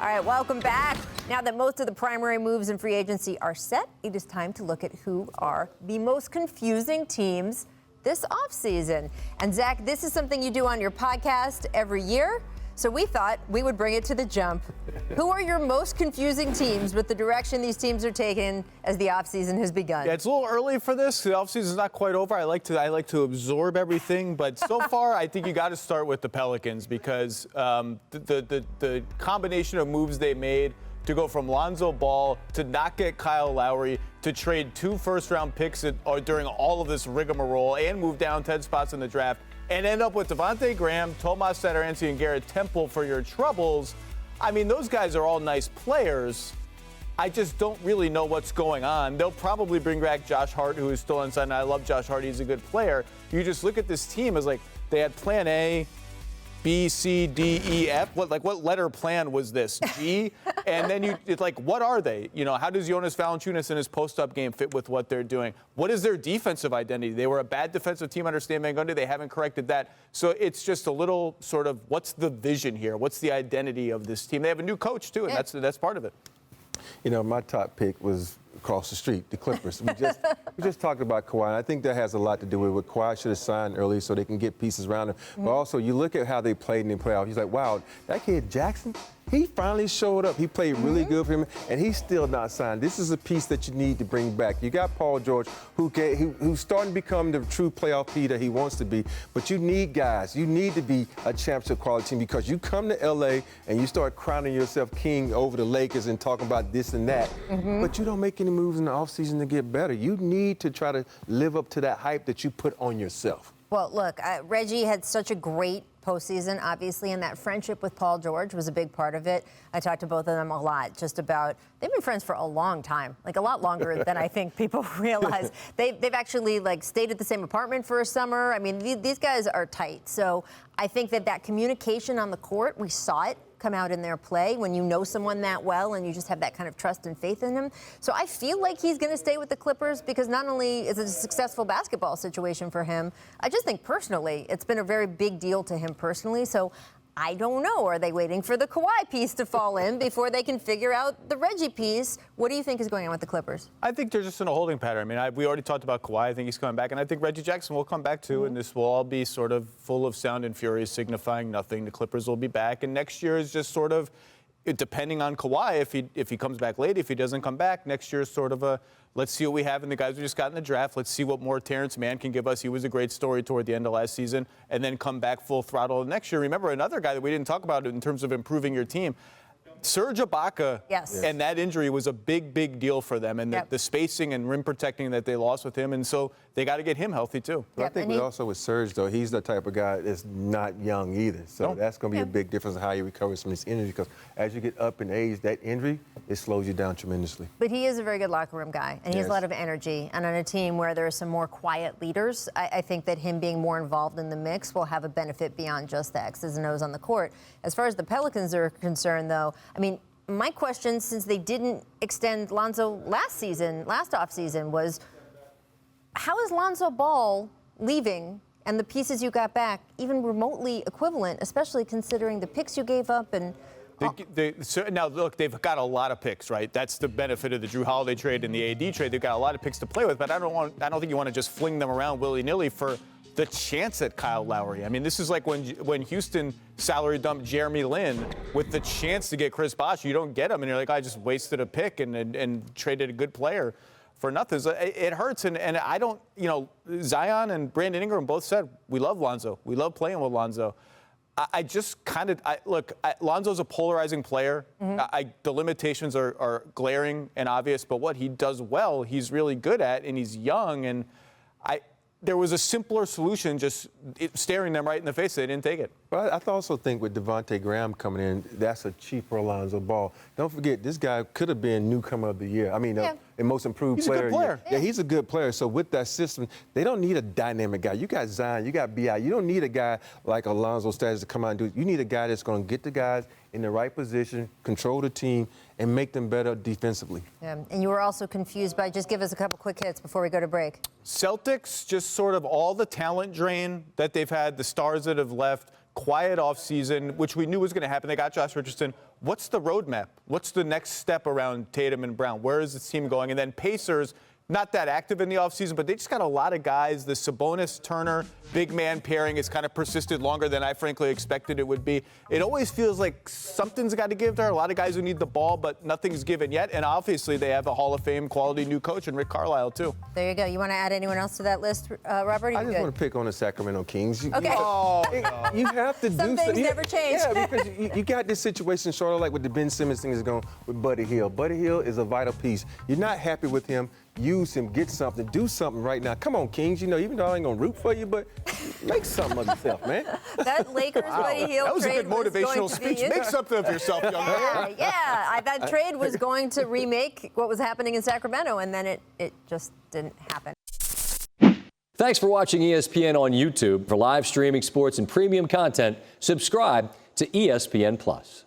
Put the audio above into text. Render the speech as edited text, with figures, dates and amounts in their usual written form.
All right, welcome back. Now that most of the primary moves in free agency are set, it is time to look at who are the most confusing teams this offseason. And Zach, this is something you do on your podcast every year, so we thought we would bring it to the jump. Who are your most confusing teams with the direction these teams are taking as the offseason has begun? Yeah, it's a little early for this. The offseason's not quite over. I like to absorb everything, but so far I think you got to start with the Pelicans because the combination of moves they made to go from Lonzo Ball to not get Kyle Lowry to trade 2 first-round picks during all of this rigmarole and move down 10 spots in the draft and end up with Devontae Graham, Tomas Satoransky, and Garrett Temple for your troubles. I mean, those guys are all nice players. I just don't really know what's going on. They'll probably bring back Josh Hart, who is still unsigned. I love Josh Hart. He's a good player. You just look at this team as like they had plan A, B, C, D, E, F. What letter plan was this? G? And then it's like, what are they? You know, how does Jonas Valanciunas in his post-up game fit with what they're doing? What is their defensive identity? They were a bad defensive team under Stan Van Gundy. They haven't corrected that. So it's just a little sort of, what's the vision here? What's the identity of this team? They have a new coach, too, and that's part of it. You know, my top pick was across the street, the Clippers. We just talked about Kawhi, and I think that has a lot to do with what Kawhi should have signed early so they can get pieces around him. But also, you look at how they played in the playoffs. He's like, wow, that kid Jackson, he finally showed up. He played really good for him, and he's still not signed. This is a piece that you need to bring back. You got Paul George, who's starting to become the true playoff P that he wants to be. But you need guys. You need to be a championship quality team because you come to L.A. and you start crowning yourself king over the Lakers and talking about this and that. But you don't make any moves in the offseason to get better. You need to try to live up to that hype that you put on yourself. Well, look, Reggie had such a great postseason, obviously, and that friendship with Paul George was a big part of it. I talked to both of them a lot just about, they've been friends for a long time, like a lot longer than I think people realize. They've actually stayed at the same apartment for a summer. I mean, these guys are tight. So I think that communication on the court, we saw it come out in their play when you know someone that well and you just have that kind of trust and faith in him. So I feel like he's going to stay with the Clippers because not only is it a successful basketball situation for him, I just think personally it's been a very big deal to him personally. So I don't know. Are they waiting for the Kawhi piece to fall in before they can figure out the Reggie piece? What do you think is going on with the Clippers? I think they're just in a holding pattern. I mean, we already talked about Kawhi. I think he's coming back. And I think Reggie Jackson will come back, too. And this will all be sort of full of sound and fury, signifying nothing. The Clippers will be back. And next year is just sort of, depending on Kawhi, if he comes back late, if he doesn't come back, next year is sort of a, let's see what we have in the guys we just got in the draft. Let's see what more Terrence Mann can give us. He was a great story toward the end of last season. And then come back full throttle next year. Remember, another guy that we didn't talk about in terms of improving your team, Serge Ibaka, and that injury was a big, big deal for them. And the spacing and rim protecting that they lost with him. And so they got to get him healthy, too. I think also with Serge, though, he's the type of guy that's not young either. So that's going to be a big difference in how he recovers from his injury. Because as you get up in age, that injury, it slows you down tremendously. But he is a very good locker room guy. And he has a lot of energy. And on a team where there are some more quiet leaders, I think that him being more involved in the mix will have a benefit beyond just the X's and O's on the court. As far as the Pelicans are concerned, though, I mean, my question, since they didn't extend Lonzo last offseason, was how is Lonzo Ball leaving and the pieces you got back even remotely equivalent, especially considering the picks you gave up and now, look, they've got a lot of picks, right? That's the benefit of the Drew Holiday trade and the AD trade. They've got a lot of picks to play with, but I don't think you want to just fling them around willy-nilly for the chance at Kyle Lowry. I mean, this is like when Houston salary dumped Jeremy Lin with the chance to get Chris Bosh. You don't get him, and you're like, I just wasted a pick and traded a good player for nothing. So it hurts, and I don't, Zion and Brandon Ingram both said, we love Lonzo. We love playing with Lonzo. I just kind of look. Lonzo's a polarizing player. The limitations are glaring and obvious, but what he does well, he's really good at, and he's young. And there was a simpler solution, just staring them right in the face. They didn't take it. But I also think with Devontae Graham coming in, that's a cheaper Lonzo Ball. Don't forget, this guy could have been newcomer of the year. I mean, the most improved player. He's a good player. Yeah, he's a good player. So with that system, they don't need a dynamic guy. You got Zion, you got B.I. You don't need a guy like Alonzo Status to come out and do it. You need a guy that's going to get the guys in the right position, control the team, and make them better defensively. Yeah, and you were also confused by, just give us a couple quick hits before we go to break. Celtics, just sort of all the talent drain that they've had, the stars that have left. quiet offseason, which we knew was going to happen. They got Josh Richardson. What's the roadmap? What's the next step around Tatum and Brown? Where is this team going? And then Pacers, not that active in the offseason, but they just got a lot of guys. The Sabonis-Turner big man pairing has kind of persisted longer than I frankly expected it would be. It always feels like something's got to give there. A lot of guys who need the ball, but nothing's given yet. And obviously they have a Hall of Fame quality new coach in Rick Carlisle, too. There you go. You want to add anyone else to that list, Robert? I just want to pick on the Sacramento Kings. Okay. You have to do Some things never change. Yeah, because you got this situation, sort of like with the Ben Simmons thing is going with Buddy Hield. Buddy Hield is a vital piece. You're not happy with him. Use him, get something, do something right now. Come on, Kings. You know, even though I ain't going to root for you, but make something of yourself, man. That Lakers Buddy Hield That was a trade good motivational speech. Make something of yourself, young man. That trade was going to remake what was happening in Sacramento, and then it just didn't happen. Thanks for watching ESPN on YouTube. For live streaming sports and premium content, subscribe to ESPN+.